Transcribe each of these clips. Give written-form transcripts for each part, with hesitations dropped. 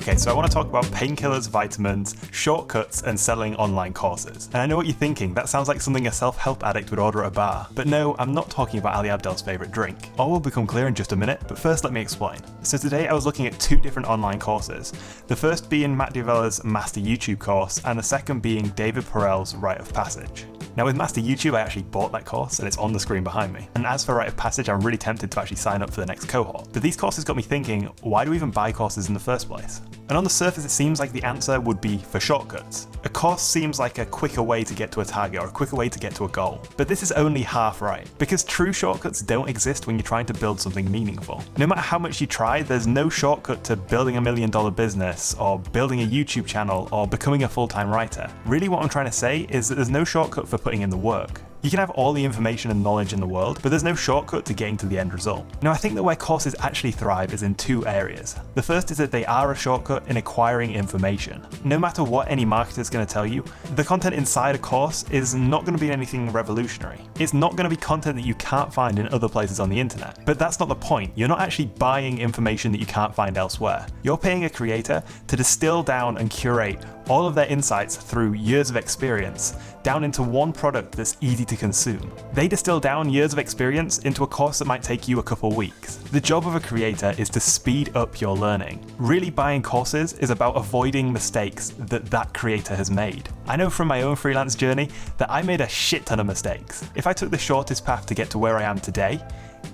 Okay, so I want to talk about painkillers, vitamins, shortcuts, and selling online courses. And I know what you're thinking, that sounds like something a self-help addict would order at a bar. But no, I'm not talking about Ali Abdaal's favourite drink. All will become clear in just a minute, but first let me explain. So today I was looking at two different online courses. The first being Matt D'Avella's Master YouTube course, and the second being David Perell's Rite of Passage. Now with Master YouTube, I actually bought that course and it's on the screen behind me. And as for Rite of Passage, I'm really tempted to actually sign up for the next cohort. But these courses got me thinking, why do we even buy courses in the first place? And on the surface, it seems like the answer would be for shortcuts. A course seems like a quicker way to get to a target or a quicker way to get to a goal. But this is only half right, because true shortcuts don't exist when you're trying to build something meaningful. No matter how much you try, there's no shortcut to building $1 million business, or building a YouTube channel, or becoming a full-time writer. Really what I'm trying to say is that there's no shortcut for putting in the work. You can have all the information and knowledge in the world, but there's no shortcut to getting to the end result. Now, I think that where courses actually thrive is in two areas. The first is that they are a shortcut in acquiring information. No matter what any marketer is going to tell you, the content inside a course is not going to be anything revolutionary. It's not going to be content that you can't find in other places on the internet. But that's not the point. You're not actually buying information that you can't find elsewhere. You're paying a creator to distill down and curate all of their insights through years of experience down into one product that's easy to consume. They distill down years of experience into a course that might take you a couple weeks. The job of a creator is to speed up your learning. Really buying courses is about avoiding mistakes that creator has made. I know from my own freelance journey that I made a shit ton of mistakes. If I took the shortest path to get to where I am today,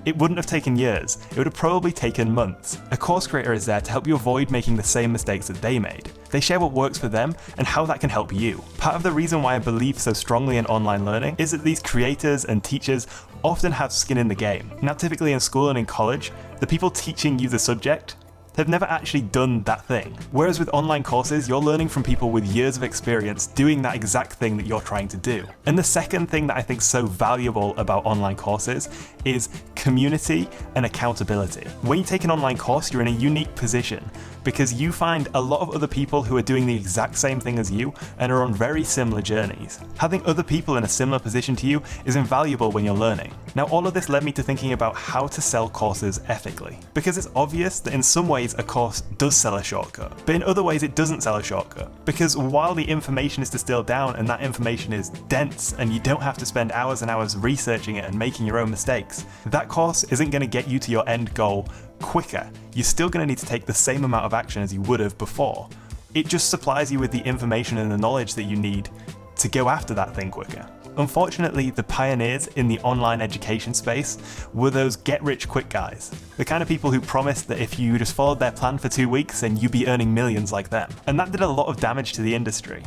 it wouldn't have taken years, it would have probably taken months. A course creator is there to help you avoid making the same mistakes that they made. They share what works for them and how that can help you. Part of the reason why I believe so strongly in online learning is that these creators and teachers often have skin in the game. Now typically in school and in college, the people teaching you the subject have never actually done that thing. Whereas with online courses, you're learning from people with years of experience doing that exact thing that you're trying to do. And the second thing that I think is so valuable about online courses is community and accountability. When you take an online course, you're in a unique position because you find a lot of other people who are doing the exact same thing as you and are on very similar journeys. Having other people in a similar position to you is invaluable when you're learning. Now, all of this led me to thinking about how to sell courses ethically, because it's obvious that in some ways a course does sell a shortcut, but in other ways it doesn't sell a shortcut. Because while the information is distilled down and that information is dense and you don't have to spend hours and hours researching it and making your own mistakes, that course isn't going to get you to your end goal quicker. You're still going to need to take the same amount of action as you would have before. It just supplies you with the information and the knowledge that you need to go after that thing quicker. Unfortunately, the pioneers in the online education space were those get-rich-quick guys. The kind of people who promised that if you just followed their plan for 2 weeks, then you'd be earning millions like them. And that did a lot of damage to the industry.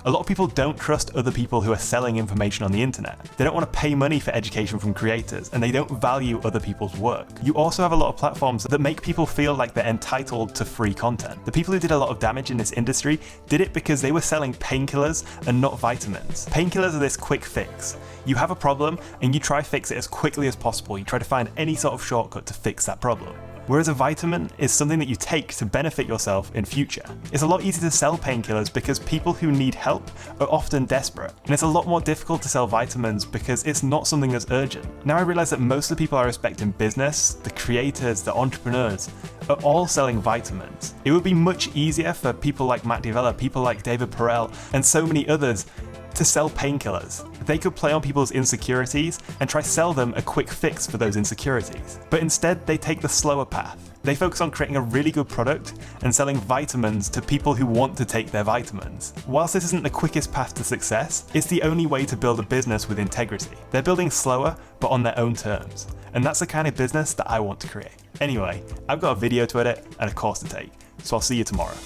A lot of people don't trust other people who are selling information on the internet. They don't want to pay money for education from creators, and they don't value other people's work. You also have a lot of platforms that make people feel like they're entitled to free content. The people who did a lot of damage in this industry did it because they were selling painkillers and not vitamins. Painkillers are this quick fix. You have a problem and you try to fix it as quickly as possible. You try to find any sort of shortcut to fix that problem. Whereas a vitamin is something that you take to benefit yourself in future. It's a lot easier to sell painkillers because people who need help are often desperate. And it's a lot more difficult to sell vitamins because it's not something that's urgent. Now I realize that most of the people I respect in business, the creators, the entrepreneurs, are all selling vitamins. It would be much easier for people like Matt D'Avella, people like David Perell, and so many others to sell painkillers. They could play on people's insecurities and try to sell them a quick fix for those insecurities. But instead, they take the slower path. They focus on creating a really good product and selling vitamins to people who want to take their vitamins. Whilst this isn't the quickest path to success, it's the only way to build a business with integrity. They're building slower, but on their own terms. And that's the kind of business that I want to create. Anyway, I've got a video to edit and a course to take, so I'll see you tomorrow.